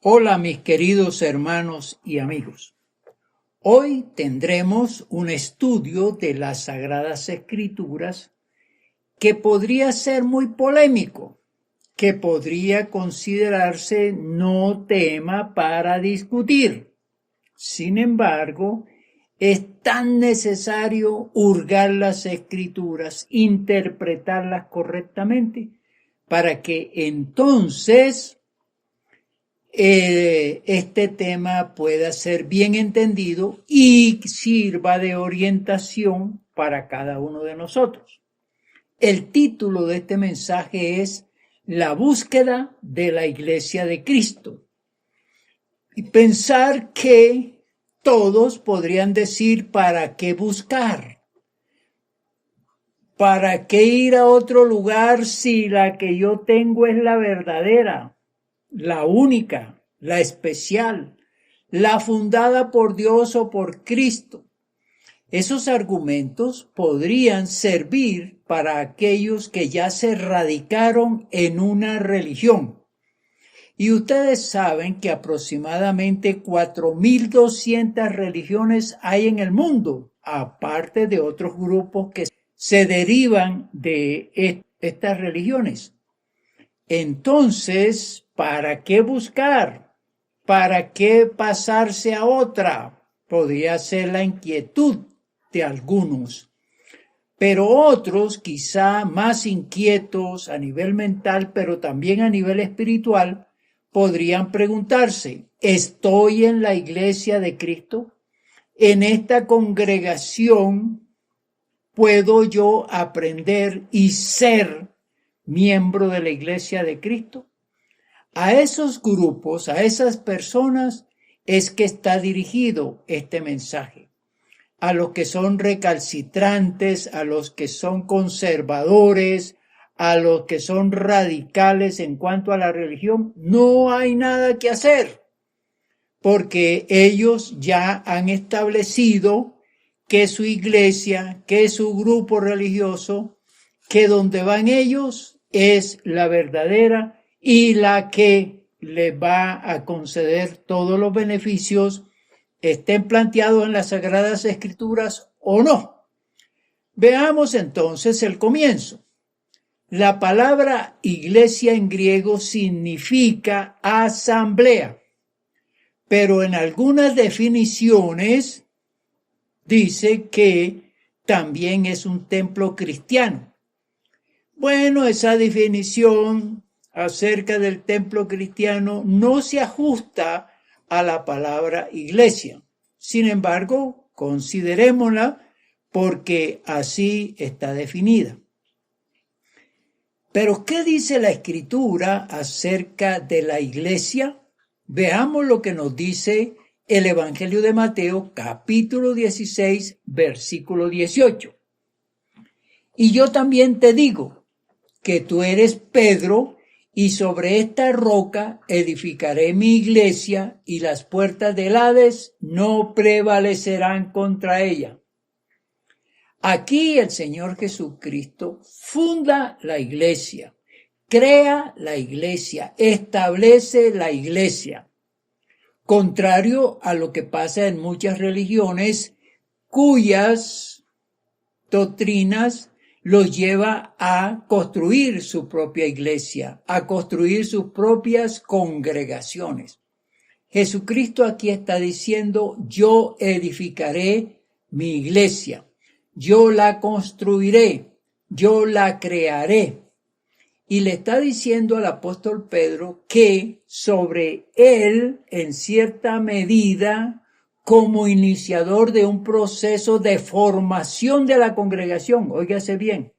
Hola mis queridos hermanos y amigos. Hoy tendremos un estudio de las Sagradas Escrituras que podría ser muy polémico, que podría considerarse no tema para discutir. Sin embargo, es tan necesario hurgar las Escrituras, interpretarlas correctamente, para que entonces este tema pueda ser bien entendido y sirva de orientación para cada uno de nosotros. El título de este mensaje es La búsqueda de la Iglesia de Cristo. Y pensar que todos podrían decir ¿para qué buscar? ¿Para qué ir a otro lugar si la que yo tengo es la verdadera? La única, la especial, la fundada por Dios o por Cristo. Esos argumentos podrían servir para aquellos que ya se radicaron en una religión. Y ustedes saben que aproximadamente 4.200 religiones hay en el mundo, aparte de otros grupos que se derivan de estas religiones. Entonces, ¿para qué buscar? ¿Para qué pasarse a otra? Podría ser la inquietud de algunos. Pero otros, quizá más inquietos a nivel mental, pero también a nivel espiritual, podrían preguntarse, ¿estoy en la iglesia de Cristo? ¿En esta congregación puedo yo aprender y ser miembro de la iglesia de Cristo? A esos grupos, a esas personas, es que está dirigido este mensaje. A los que son recalcitrantes, a los que son conservadores, a los que son radicales en cuanto a la religión, no hay nada que hacer, porque ellos ya han establecido que su iglesia, que su grupo religioso, que donde van ellos es la verdadera y la que les va a conceder todos los beneficios, estén planteados en las Sagradas Escrituras o no. Veamos entonces el comienzo. La palabra iglesia en griego significa asamblea, pero en algunas definiciones dice que también es un templo cristiano. Bueno, esa definición acerca del templo cristiano no se ajusta a la palabra iglesia. Sin embargo, considerémosla porque así está definida. Pero, ¿qué dice la Escritura acerca de la iglesia? Veamos lo que nos dice el Evangelio de Mateo, capítulo 16, versículo 18. Y yo también te digo que tú eres Pedro, y sobre esta roca edificaré mi iglesia, y las puertas del Hades no prevalecerán contra ella. Aquí el Señor Jesucristo funda la iglesia, crea la iglesia, establece la iglesia. Contrario a lo que pasa en muchas religiones cuyas doctrinas los lleva a construir su propia iglesia, a construir sus propias congregaciones. Jesucristo aquí está diciendo, yo edificaré mi iglesia, yo la construiré, yo la crearé. Y le está diciendo al apóstol Pedro que sobre él, en cierta medida, como iniciador de un proceso de formación de la congregación, óigase bien,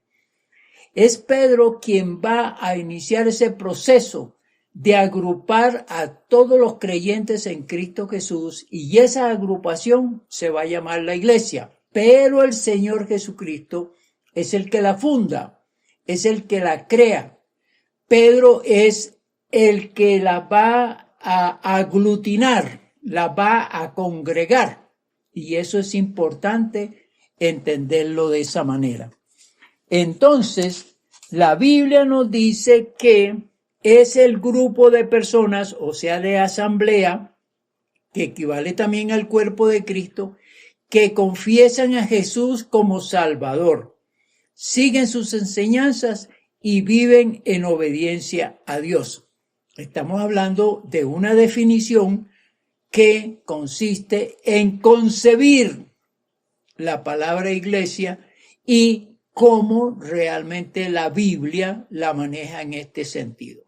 es Pedro quien va a iniciar ese proceso de agrupar a todos los creyentes en Cristo Jesús, y esa agrupación se va a llamar la iglesia. Pero el Señor Jesucristo es el que la funda, es el que la crea. Pedro es el que la va a aglutinar, la va a congregar. Y eso es importante entenderlo de esa manera. Entonces, la Biblia nos dice que es el grupo de personas, o sea, de asamblea, que equivale también al cuerpo de Cristo, que confiesan a Jesús como Salvador, siguen sus enseñanzas y viven en obediencia a Dios. Estamos hablando de una definición que consiste en concebir la palabra iglesia y cómo realmente la Biblia la maneja en este sentido.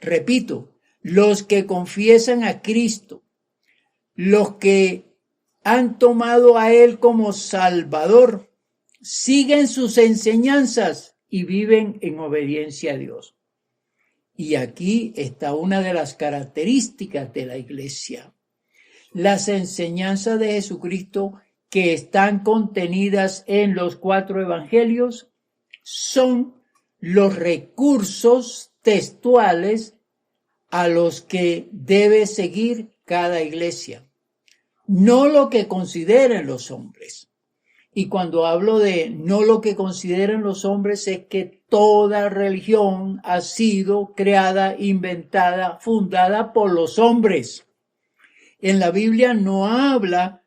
Repito, los que confiesan a Cristo, los que han tomado a Él como Salvador, siguen sus enseñanzas y viven en obediencia a Dios. Y aquí está una de las características de la iglesia. Las enseñanzas de Jesucristo que están contenidas en los 4 evangelios son los recursos textuales a los que debe seguir cada iglesia, no lo que consideren los hombres. Y cuando hablo de no lo que consideren los hombres, es que toda religión ha sido creada, inventada, fundada por los hombres. En la Biblia no habla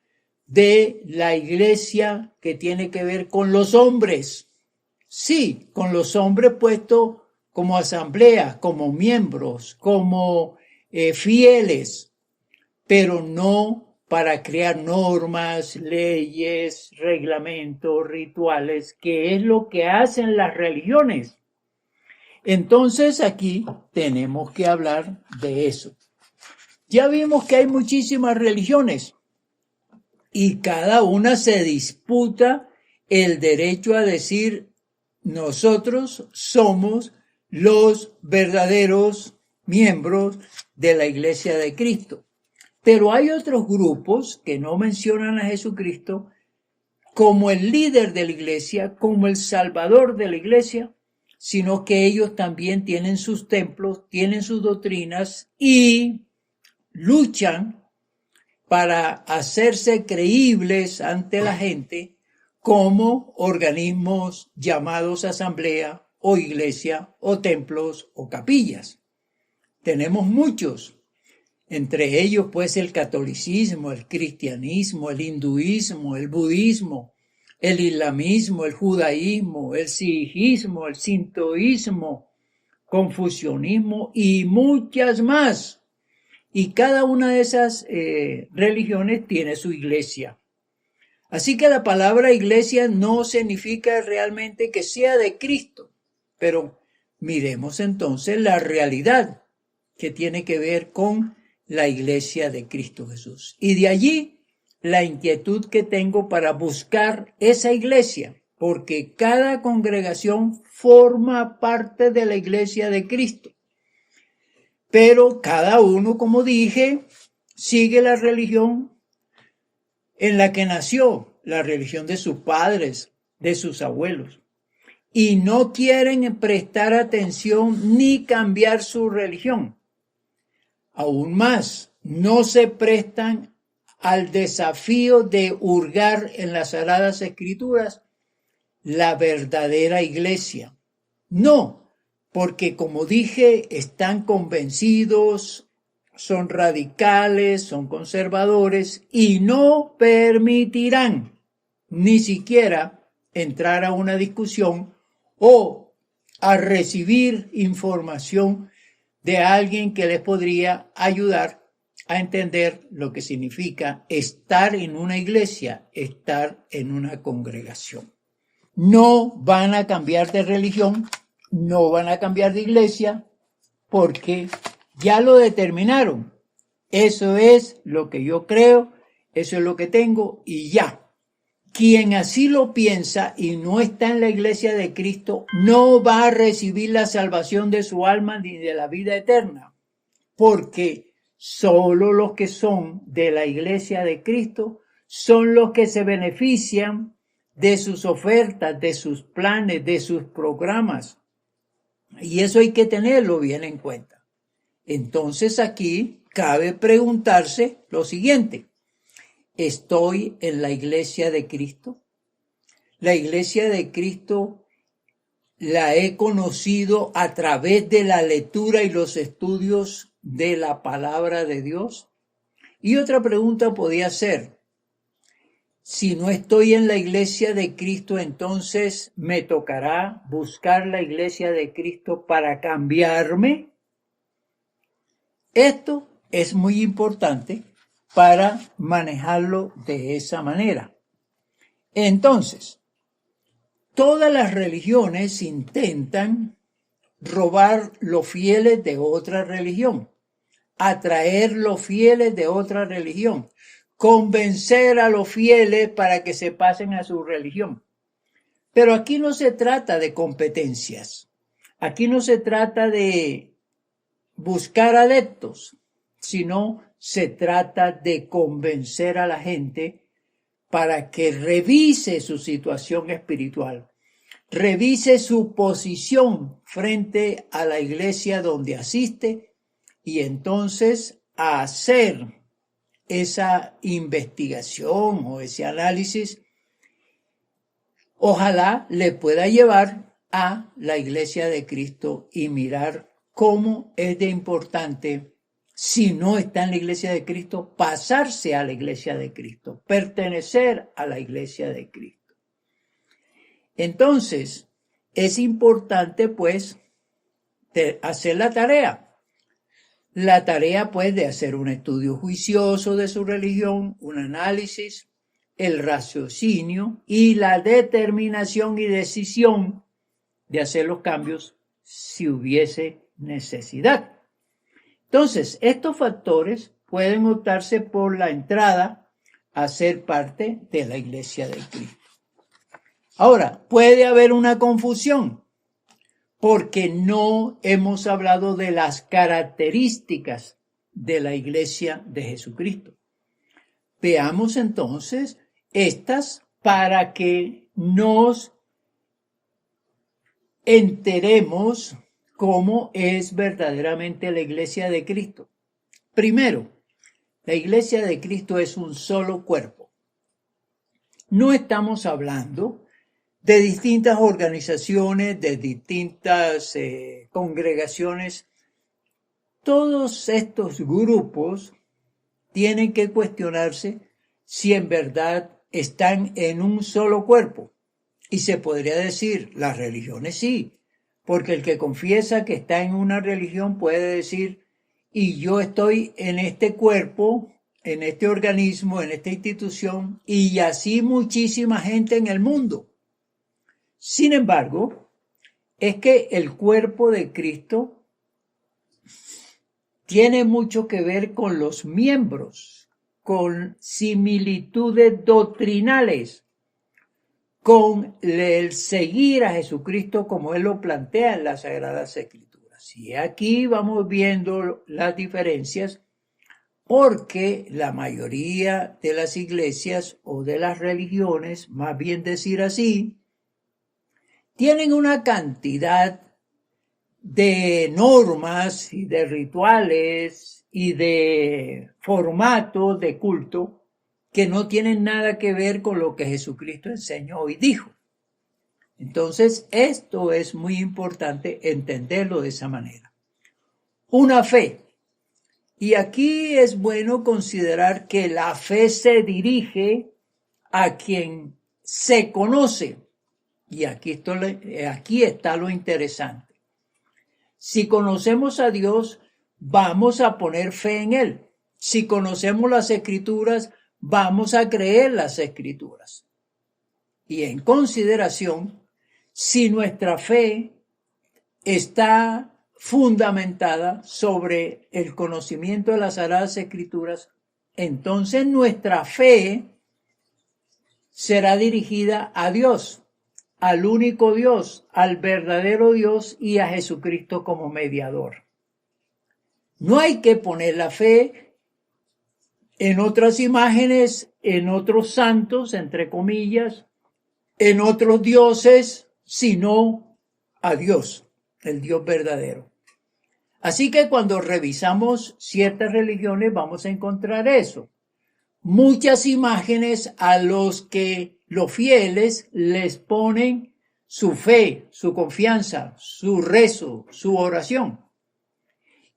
de la iglesia que tiene que ver con los hombres. Sí, con los hombres puestos como asamblea, como miembros, como fieles, pero no para crear normas, leyes, reglamentos, rituales, que es lo que hacen las religiones. Entonces aquí tenemos que hablar de eso. Ya vimos que hay muchísimas religiones y cada una se disputa el derecho a decir nosotros somos los verdaderos miembros de la Iglesia de Cristo. Pero hay otros grupos que no mencionan a Jesucristo como el líder de la iglesia, como el salvador de la iglesia, sino que ellos también tienen sus templos, tienen sus doctrinas y luchan para hacerse creíbles ante la gente como organismos llamados asamblea o iglesia o templos o capillas. Tenemos muchos. Entre ellos, pues, el catolicismo, el cristianismo, el hinduismo, el budismo, el islamismo, el judaísmo, el sijismo, el sintoísmo, confucianismo y muchas más. Y cada una de esas religiones tiene su iglesia. Así que la palabra iglesia no significa realmente que sea de Cristo, pero miremos entonces la realidad que tiene que ver con la iglesia de Cristo Jesús. Y de allí la inquietud que tengo para buscar esa iglesia, porque cada congregación forma parte de la iglesia de Cristo. Pero cada uno, como dije, sigue la religión en la que nació, la religión de sus padres, de sus abuelos. Y no quieren prestar atención ni cambiar su religión. Aún más, no se prestan al desafío de hurgar en las Sagradas Escrituras la verdadera iglesia. No, porque como dije, están convencidos, son radicales, son conservadores y no permitirán ni siquiera entrar a una discusión o a recibir información de alguien que les podría ayudar a entender lo que significa estar en una iglesia, estar en una congregación. No van a cambiar de religión, no van a cambiar de iglesia, porque ya lo determinaron. Eso es lo que yo creo, eso es lo que tengo y ya. Quien así lo piensa y no está en la iglesia de Cristo no va a recibir la salvación de su alma ni de la vida eterna, porque solo los que son de la iglesia de Cristo son los que se benefician de sus ofertas, de sus planes, de sus programas. Y eso hay que tenerlo bien en cuenta. Entonces aquí cabe preguntarse lo siguiente. ¿Estoy en la iglesia de Cristo? La iglesia de Cristo la he conocido a través de la lectura y los estudios de la palabra de Dios. Y otra pregunta podía ser, si no estoy en la iglesia de Cristo, entonces me tocará buscar la iglesia de Cristo para cambiarme. Esto es muy importante para manejarlo de esa manera. Entonces, todas las religiones intentan robar los fieles de otra religión, atraer los fieles de otra religión, convencer a los fieles para que se pasen a su religión. Pero aquí no se trata de competencias, aquí no se trata de buscar adeptos, sino se trata de convencer a la gente para que revise su situación espiritual, revise su posición frente a la iglesia donde asiste y entonces a hacer esa investigación o ese análisis, ojalá le pueda llevar a la iglesia de Cristo y mirar cómo es de importante, si no está en la iglesia de Cristo, pasarse a la iglesia de Cristo, pertenecer a la iglesia de Cristo. Entonces, es importante, pues, hacer la tarea. La tarea, pues, de hacer un estudio juicioso de su religión, un análisis, el raciocinio y la determinación y decisión de hacer los cambios si hubiese necesidad. Entonces, estos factores pueden optarse por la entrada a ser parte de la iglesia de Cristo. Ahora, puede haber una confusión porque no hemos hablado de las características de la iglesia de Jesucristo. Veamos entonces estas para que nos enteremos cómo es verdaderamente la iglesia de Cristo. Primero, la iglesia de Cristo es un solo cuerpo. No estamos hablando de distintas organizaciones, de distintas congregaciones. Todos estos grupos tienen que cuestionarse si en verdad están en un solo cuerpo. Y se podría decir, las religiones sí, porque el que confiesa que está en una religión puede decir, y yo estoy en este cuerpo, en este organismo, en esta institución, y así muchísima gente en el mundo. Sin embargo, es que el cuerpo de Cristo tiene mucho que ver con los miembros, con similitudes doctrinales, con el seguir a Jesucristo como Él lo plantea en las Sagradas Escrituras. Y aquí vamos viendo las diferencias porque la mayoría de las iglesias o de las religiones, más bien decir así, tienen una cantidad de normas y de rituales y de formatos de culto que no tienen nada que ver con lo que Jesucristo enseñó y dijo. Entonces, esto es muy importante entenderlo de esa manera. Una fe. Y aquí es bueno considerar que la fe se dirige a quien se conoce. Y aquí está lo interesante. Si conocemos a Dios, vamos a poner fe en Él. Si conocemos las Escrituras, vamos a creer las Escrituras. Y en consideración, si nuestra fe está fundamentada sobre el conocimiento de las Sagradas Escrituras, entonces nuestra fe será dirigida a Dios, al único Dios, al verdadero Dios y a Jesucristo como mediador. No hay que poner la fe en otras imágenes, en otros santos, entre comillas, en otros dioses, sino a Dios, el Dios verdadero. Así que cuando revisamos ciertas religiones vamos a encontrar eso. Muchas imágenes a los que los fieles les ponen su fe, su confianza, su rezo, su oración.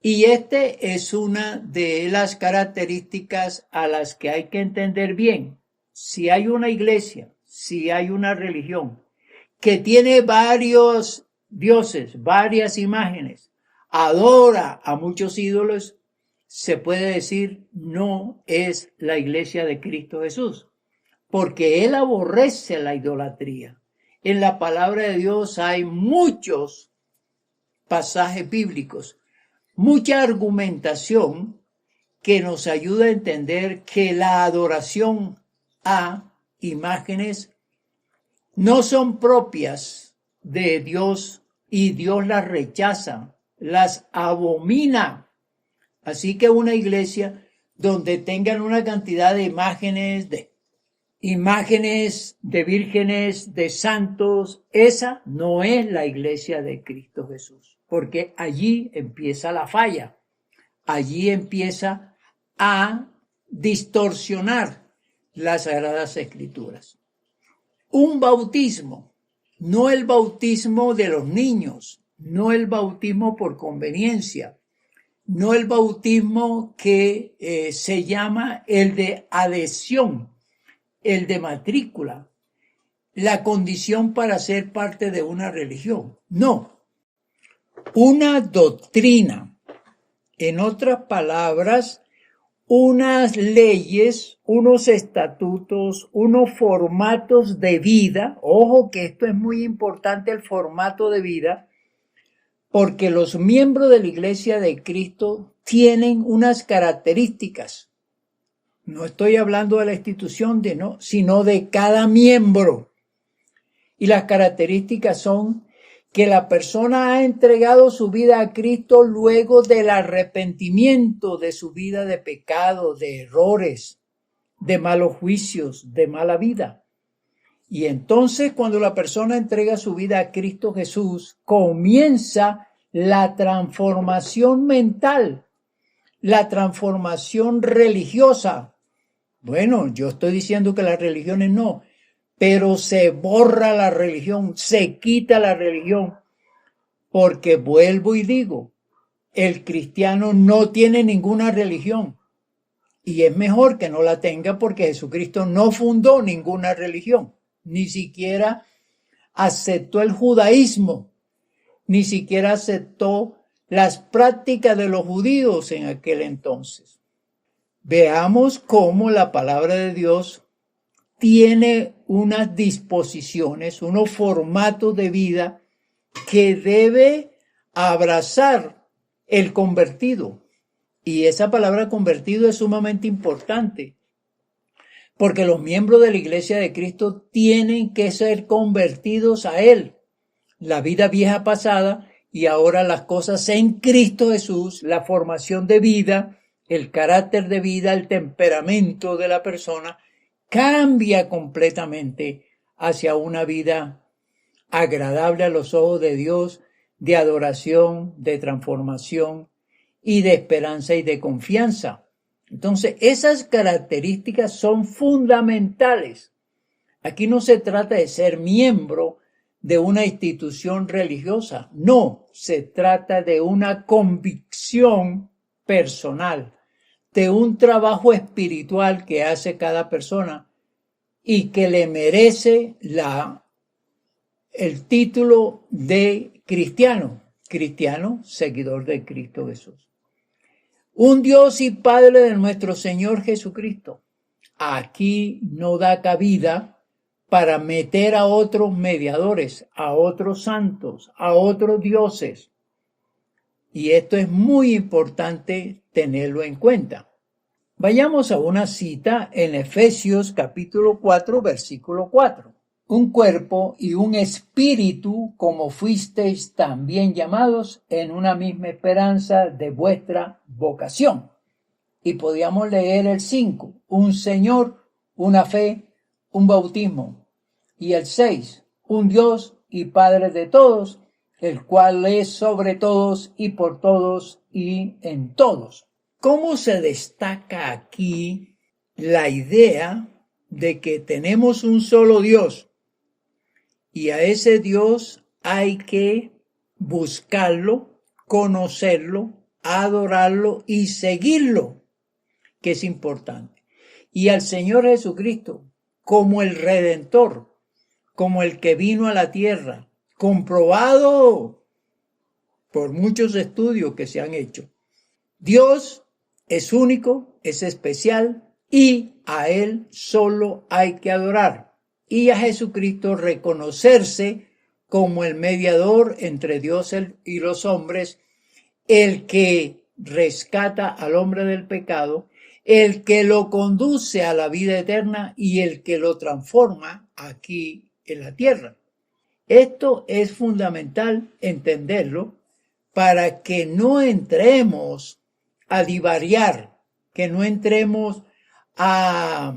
Y este es una de las características a las que hay que entender bien. Si hay una iglesia, si hay una religión que tiene varios dioses, varias imágenes, adora a muchos ídolos, se puede decir no es la iglesia de Cristo Jesús, porque Él aborrece la idolatría. En la palabra de Dios hay muchos pasajes bíblicos, mucha argumentación que nos ayuda a entender que la adoración a imágenes no son propias de Dios y Dios las rechaza, las abomina. Así que una iglesia donde tengan una cantidad de imágenes de vírgenes, de santos, esa no es la iglesia de Cristo Jesús, porque allí empieza la falla, allí empieza a distorsionar las Sagradas Escrituras. Un bautismo, no el bautismo de los niños, no el bautismo por conveniencia, no el bautismo que se llama el de adhesión, el de matrícula, la condición para ser parte de una religión. No, una doctrina, en otras palabras, unas leyes, unos estatutos, unos formatos de vida. Ojo que esto es muy importante, el formato de vida, porque los miembros de la Iglesia de Cristo tienen unas características. No estoy hablando de la institución, sino de cada miembro. Y las características son que la persona ha entregado su vida a Cristo luego del arrepentimiento de su vida de pecado, de errores, de malos juicios, de mala vida. Y entonces cuando la persona entrega su vida a Cristo Jesús, comienza la transformación mental, la transformación religiosa. Bueno, yo estoy diciendo que las religiones no, pero se borra la religión, se quita la religión, porque vuelvo y digo, el cristiano no tiene ninguna religión y es mejor que no la tenga porque Jesucristo no fundó ninguna religión, ni siquiera aceptó el judaísmo, ni siquiera aceptó las prácticas de los judíos en aquel entonces. Veamos cómo la palabra de Dios tiene unas disposiciones, unos formatos de vida que debe abrazar el convertido. Y esa palabra convertido es sumamente importante, porque los miembros de la Iglesia de Cristo tienen que ser convertidos a Él. La vida vieja pasada y ahora las cosas en Cristo Jesús, la formación de vida, el carácter de vida, el temperamento de la persona, cambia completamente hacia una vida agradable a los ojos de Dios, de adoración, de transformación y de esperanza y de confianza. Entonces, esas características son fundamentales. Aquí no se trata de ser miembro de una institución religiosa, no, se trata de una convicción personal, de un trabajo espiritual que hace cada persona y que le merece el título de cristiano, seguidor de Cristo Jesús. Un Dios y Padre de nuestro Señor Jesucristo. Aquí no da cabida para meter a otros mediadores, a otros santos, a otros dioses. Y esto es muy importante tenerlo en cuenta. Vayamos a una cita en Efesios capítulo 4, versículo 4. Un cuerpo y un espíritu, como fuisteis también llamados en una misma esperanza de vuestra vocación. Y podíamos leer el 5, un Señor, una fe, un bautismo. Y el 6, un Dios y Padre de todos, el cual es sobre todos y por todos y en todos. ¿Cómo se destaca aquí la idea de que tenemos un solo Dios Y a ese Dios hay que buscarlo, conocerlo, adorarlo y seguirlo, que es importante. Y al Señor Jesucristo como el Redentor, como el que vino a la tierra, comprobado por muchos estudios que se han hecho. Dios es único, es especial y a Él solo hay que adorar. Y a Jesucristo reconocerse como el mediador entre Dios y los hombres, el que rescata al hombre del pecado, el que lo conduce a la vida eterna y el que lo transforma aquí en la tierra. Esto es fundamental entenderlo para que no entremos a divariar, que no entremos a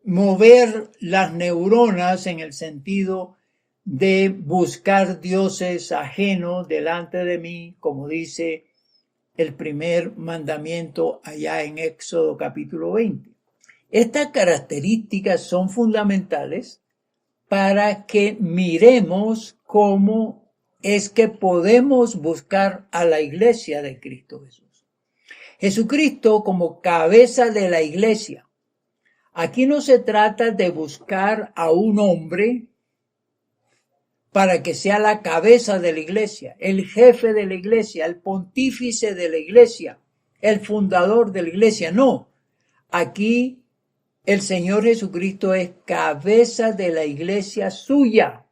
mover las neuronas en el sentido de buscar dioses ajenos delante de mí, como dice el primer mandamiento allá en Éxodo capítulo 20. Estas características son fundamentales para que miremos cómo es que podemos buscar a la iglesia de Cristo Jesús. Jesucristo como cabeza de la iglesia. Aquí no se trata de buscar a un hombre para que sea la cabeza de la iglesia, el jefe de la iglesia, el pontífice de la iglesia, el fundador de la iglesia. No, aquí el Señor Jesucristo es cabeza de la iglesia suya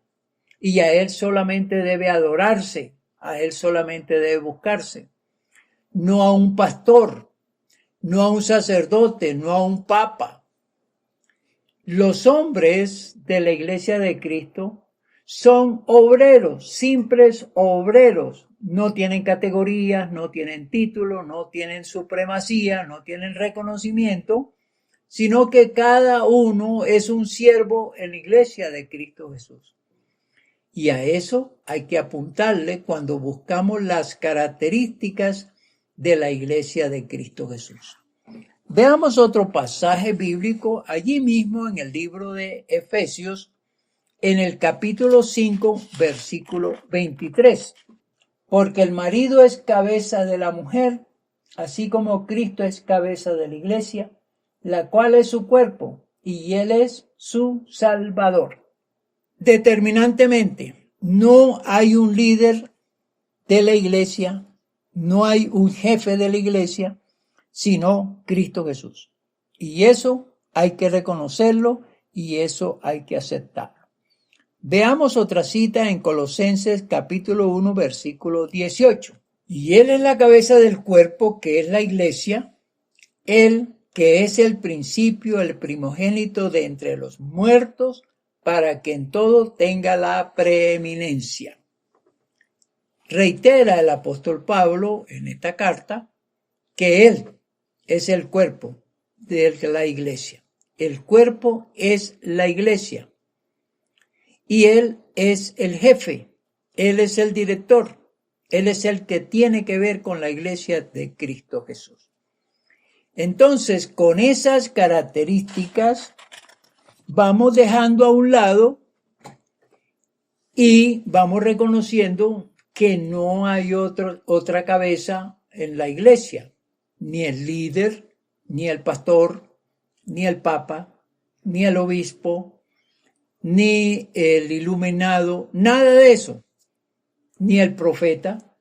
y a Él solamente debe adorarse, a Él solamente debe buscarse. No a un pastor, no a un sacerdote, no a un papa. Los hombres de la iglesia de Cristo son obreros, simples obreros. No tienen categorías, no tienen título, no tienen supremacía, no tienen reconocimiento, sino que cada uno es un siervo en la iglesia de Cristo Jesús. Y a eso hay que apuntarle cuando buscamos las características de la iglesia de Cristo Jesús. Veamos otro pasaje bíblico allí mismo en el libro de Efesios, en el capítulo 5, versículo 23. Porque el marido es cabeza de la mujer, así como Cristo es cabeza de la iglesia, la cual es su cuerpo, y Él es su Salvador. Determinantemente, no hay un líder de la iglesia, no hay un jefe de la iglesia, sino Cristo Jesús. Y eso hay que reconocerlo y eso hay que aceptarlo. Veamos otra cita en Colosenses capítulo 1, versículo 18. Y Él es la cabeza del cuerpo, que es la iglesia, Él que es el principio, el primogénito de entre los muertos, para que en todo tenga la preeminencia. Reitera el apóstol Pablo en esta carta que Él es el cuerpo de la iglesia. El cuerpo es la iglesia. Y Él es el jefe, Él es el director, Él es el que tiene que ver con la iglesia de Cristo Jesús. Entonces, con esas características, vamos dejando a un lado y vamos reconociendo que no hay otra cabeza en la iglesia, ni el líder, ni el pastor, ni el papa, ni el obispo, ni el iluminado, nada de eso, ni el profeta,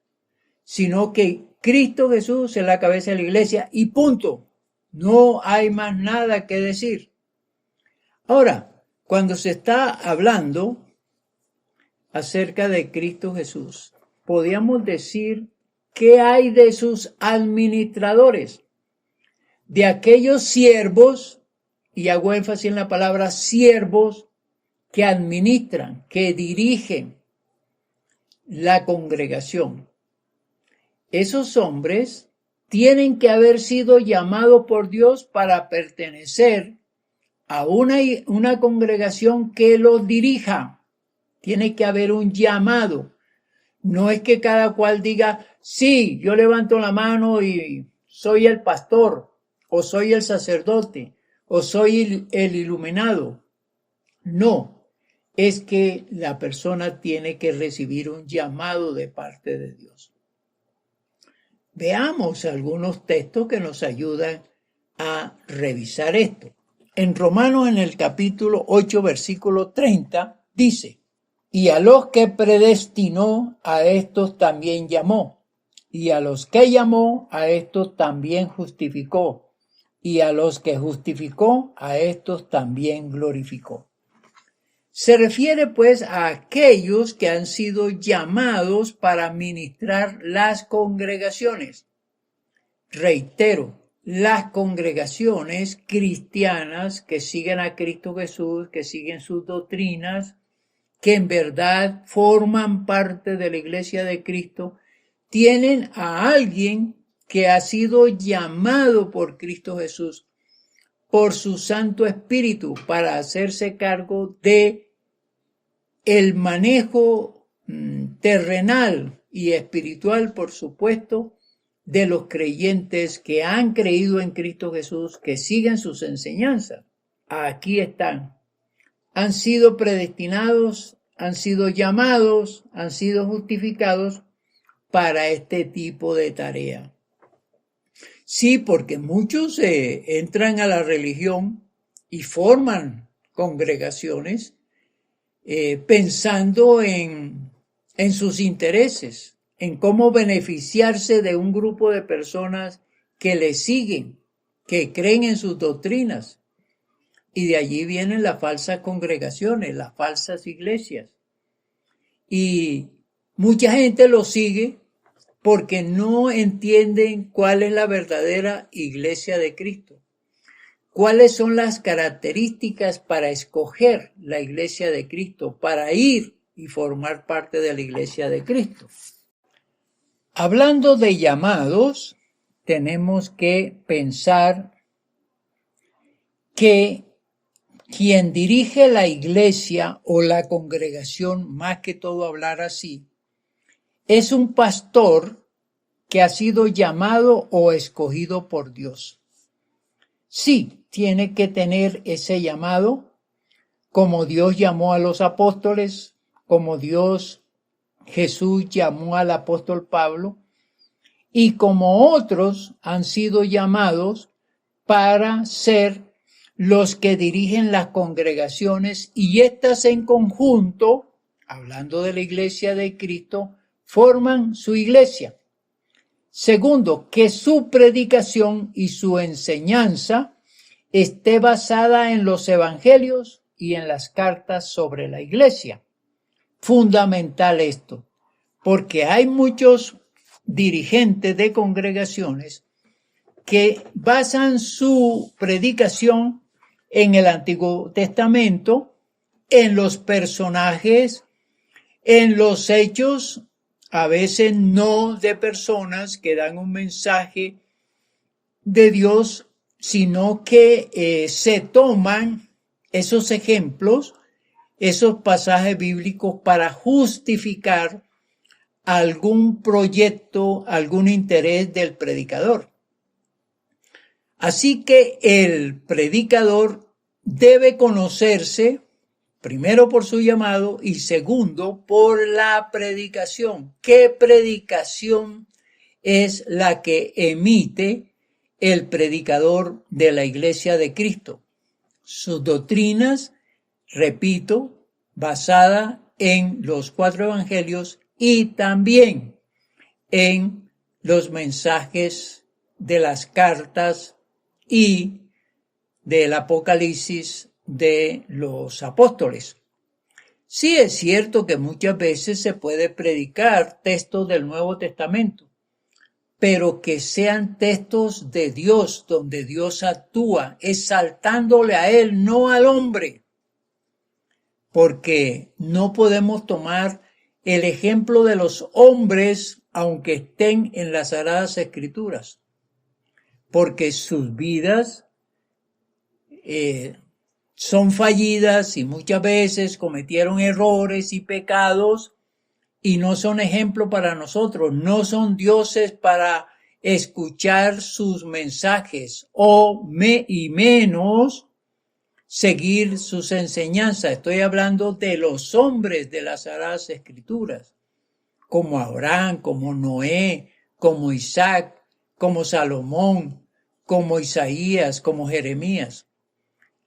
sino que Cristo Jesús es la cabeza de la iglesia y punto. No hay más nada que decir. Ahora, cuando se está hablando acerca de Cristo Jesús, podríamos decir qué hay de sus administradores, de aquellos siervos, y hago énfasis en la palabra siervos, que administran, que dirigen la congregación. Esos hombres tienen que haber sido llamados por Dios para pertenecer a una congregación que los dirija. Tiene que haber un llamado. No es que cada cual diga, sí, yo levanto la mano y soy el pastor, o soy el sacerdote, o soy el iluminado. No. es que la persona tiene que recibir un llamado de parte de Dios. Veamos algunos textos que nos ayudan a revisar esto. En Romanos, en el capítulo 8, versículo 30, dice: y a los que predestinó, a estos también llamó, y a los que llamó, a estos también justificó, y a los que justificó, a estos también glorificó. Se refiere pues a aquellos que han sido llamados para ministrar las congregaciones. Reitero, las congregaciones cristianas que siguen a Cristo Jesús, que siguen sus doctrinas, que en verdad forman parte de la iglesia de Cristo, tienen a alguien que ha sido llamado por Cristo Jesús, por su Santo Espíritu, para hacerse cargo de el manejo terrenal y espiritual, por supuesto, de los creyentes que han creído en Cristo Jesús, que siguen sus enseñanzas. Aquí están. Han sido predestinados, han sido llamados, han sido justificados para este tipo de tarea. Sí, porque muchos entran a la religión y forman congregaciones pensando en sus intereses, en cómo beneficiarse de un grupo de personas que le siguen, que creen en sus doctrinas. Y de allí vienen las falsas congregaciones, las falsas iglesias. Y mucha gente lo sigue porque no entienden cuál es la verdadera iglesia de Cristo. ¿Cuáles son las características para escoger la iglesia de Cristo, para ir y formar parte de la iglesia de Cristo? Hablando de llamados, tenemos que pensar que quien dirige la iglesia o la congregación, más que todo hablar así, es un pastor que ha sido llamado o escogido por Dios. Sí, tiene que tener ese llamado, como Dios llamó a los apóstoles, como Jesús llamó al apóstol Pablo, y como otros han sido llamados para ser los que dirigen las congregaciones, y estas en conjunto, hablando de la iglesia de Cristo, forman su iglesia. Segundo, que su predicación y su enseñanza esté basada en los evangelios y en las cartas sobre la iglesia. Fundamental esto, porque hay muchos dirigentes de congregaciones que basan su predicación en el Antiguo Testamento, en los personajes, en los hechos, a veces no de personas que dan un mensaje de Dios, sino que se toman esos ejemplos, esos pasajes bíblicos para justificar algún proyecto, algún interés del predicador. Así que el predicador debe conocerse, primero por su llamado y segundo por la predicación. ¿Qué predicación es la que emite el predicador de la iglesia de Cristo? Sus doctrinas, repito, basada en los 4 evangelios y también en los mensajes de las cartas y del Apocalipsis de los apóstoles. Sí es cierto que muchas veces se puede predicar textos del Nuevo Testamento, pero que sean textos de Dios, donde Dios actúa, exaltándole a Él, no al hombre. Porque no podemos tomar el ejemplo de los hombres, aunque estén en las Sagradas Escrituras, porque sus vidas son fallidas y muchas veces cometieron errores y pecados y no son ejemplo para nosotros, no son dioses para escuchar sus mensajes y menos seguir sus enseñanzas. Estoy hablando de los hombres de las Sagradas Escrituras, como Abraham, como Noé, como Isaac, como Salomón, como Isaías, como Jeremías.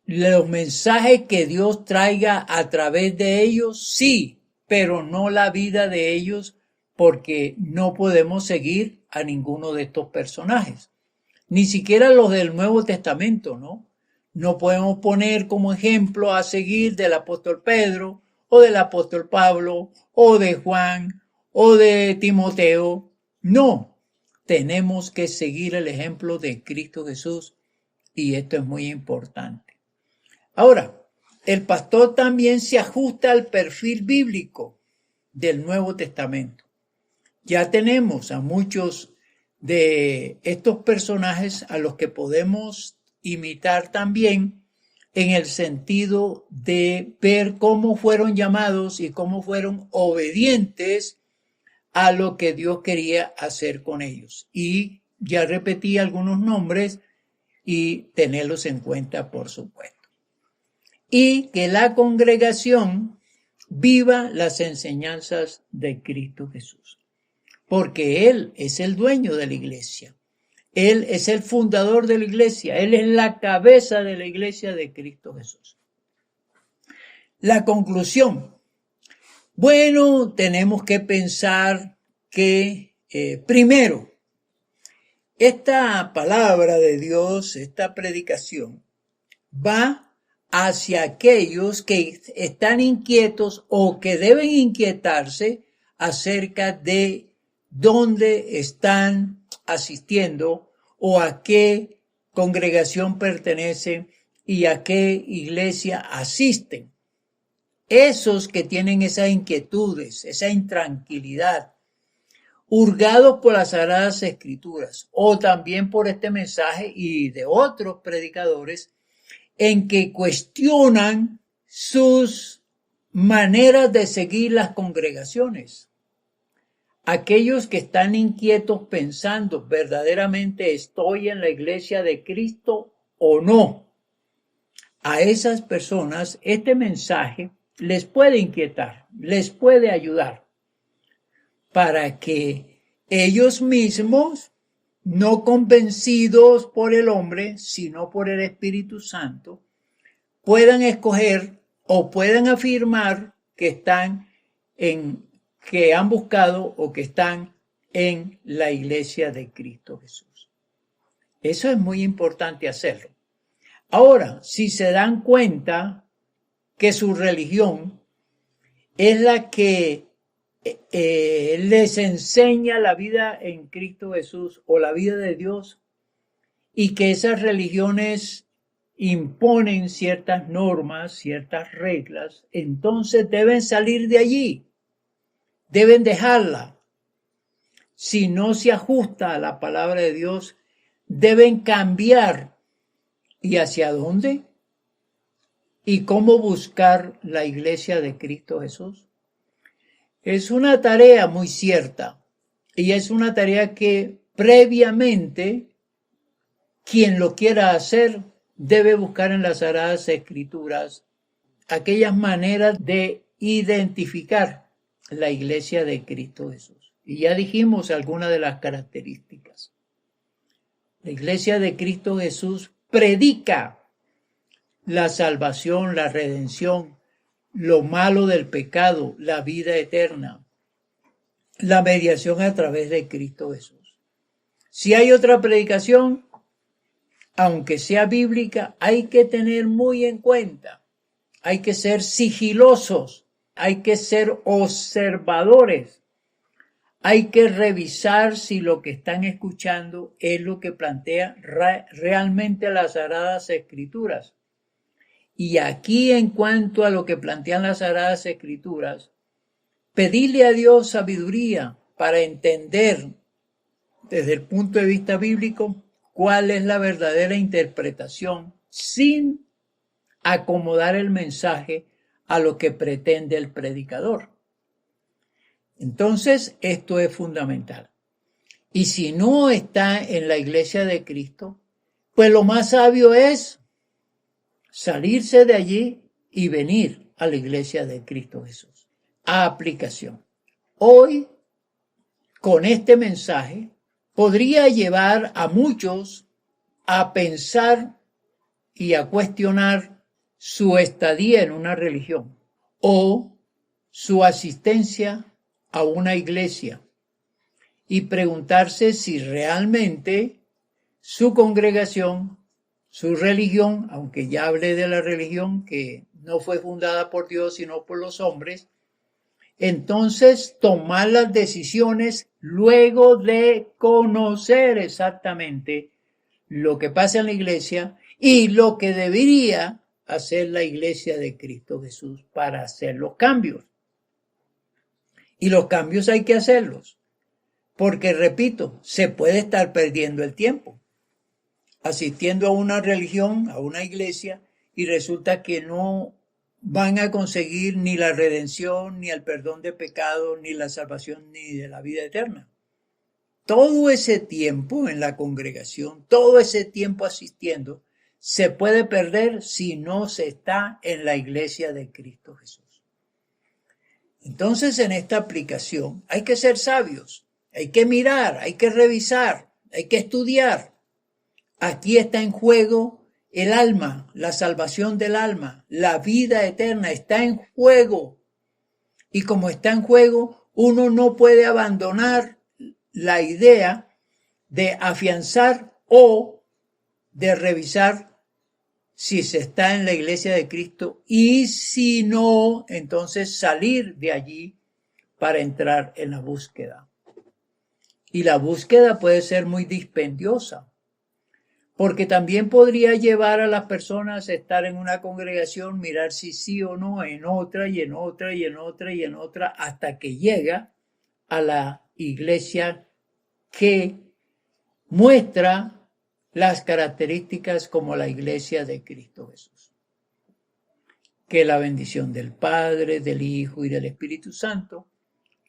Los mensajes que Dios traiga a través de ellos, sí, pero no la vida de ellos, porque no podemos seguir a ninguno de estos personajes. Ni siquiera los del Nuevo Testamento, ¿no? No podemos poner como ejemplo a seguir del apóstol Pedro, o del apóstol Pablo, o de Juan, o de Timoteo. No, tenemos que seguir el ejemplo de Cristo Jesús, y esto es muy importante. Ahora, el pastor también se ajusta al perfil bíblico del Nuevo Testamento. Ya tenemos a muchos de estos personajes a los que podemos imitar también en el sentido de ver cómo fueron llamados y cómo fueron obedientes a lo que Dios quería hacer con ellos. Y ya repetí algunos nombres y tenerlos en cuenta, por supuesto. Y que la congregación viva las enseñanzas de Cristo Jesús, porque Él es el dueño de la iglesia. Él es el fundador de la iglesia. Él es la cabeza de la iglesia de Cristo Jesús. La conclusión. Bueno, tenemos que pensar que, primero, esta palabra de Dios, esta predicación, va hacia aquellos que están inquietos o que deben inquietarse acerca de dónde están asistiendo o a qué congregación pertenecen y a qué iglesia asisten. Esos que tienen esas inquietudes, esa intranquilidad, hurgados por las Sagradas Escrituras o también por este mensaje y de otros predicadores en que cuestionan sus maneras de seguir las congregaciones. Aquellos que están inquietos pensando, ¿verdaderamente estoy en la iglesia de Cristo o no? A esas personas este mensaje les puede inquietar, les puede ayudar para que ellos mismos, no convencidos por el hombre, sino por el Espíritu Santo, puedan escoger o puedan afirmar que que han buscado o que están en la iglesia de Cristo Jesús. Eso es muy importante hacerlo. Ahora, si se dan cuenta que su religión es la que les enseña la vida en Cristo Jesús o la vida de Dios, y que esas religiones imponen ciertas normas, ciertas reglas, entonces deben salir de allí, deben dejarla. Si no se ajusta a la palabra de Dios, deben cambiar. ¿Y hacia dónde? ¿Y cómo buscar la iglesia de Cristo Jesús? Es una tarea muy cierta, y es una tarea que previamente quien lo quiera hacer debe buscar en las Sagradas Escrituras aquellas maneras de identificar la iglesia de Cristo Jesús. Y ya dijimos algunas de las características. La iglesia de Cristo Jesús predica la salvación, la redención, lo malo del pecado, la vida eterna, la mediación a través de Cristo Jesús. Si hay otra predicación, aunque sea bíblica, hay que tener muy en cuenta, hay que ser sigilosos, hay que ser observadores, hay que revisar si lo que están escuchando es lo que plantea realmente las Sagradas Escrituras. Y aquí, en cuanto a lo que plantean las Sagradas Escrituras, pedirle a Dios sabiduría para entender desde el punto de vista bíblico cuál es la verdadera interpretación sin acomodar el mensaje a lo que pretende el predicador. Entonces, esto es fundamental. Y si no está en la iglesia de Cristo, pues lo más sabio es salirse de allí y venir a la iglesia de Cristo Jesús. Aplicación. Hoy, con este mensaje, podría llevar a muchos a pensar y a cuestionar su estadía en una religión o su asistencia a una iglesia y preguntarse si realmente su congregación, su religión, aunque ya hablé de la religión que no fue fundada por Dios sino por los hombres, entonces tomar las decisiones luego de conocer exactamente lo que pasa en la iglesia y lo que debería hacer la iglesia de Cristo Jesús para hacer los cambios. Y los cambios hay que hacerlos, porque repito, se puede estar perdiendo el tiempo asistiendo a una religión, a una iglesia, y resulta que no van a conseguir ni la redención, ni el perdón de pecados, ni la salvación, ni de la vida eterna. Todo ese tiempo en la congregación, todo ese tiempo asistiendo, se puede perder si no se está en la iglesia de Cristo Jesús. Entonces, en esta aplicación hay que ser sabios, hay que mirar, hay que revisar, hay que estudiar. Aquí está en juego el alma, la salvación del alma, la vida eterna está en juego. Y como está en juego, uno no puede abandonar la idea de afianzar o de revisar si se está en la iglesia de Cristo y si no, entonces salir de allí para entrar en la búsqueda. Y la búsqueda puede ser muy dispendiosa, porque también podría llevar a las personas a estar en una congregación, mirar si sí o no, en otra y en otra y en otra y en otra, hasta que llega a la iglesia que muestra las características como la iglesia de Cristo Jesús. Que la bendición del Padre, del Hijo y del Espíritu Santo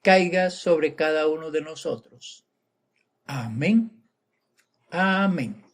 caiga sobre cada uno de nosotros. Amén. Amén.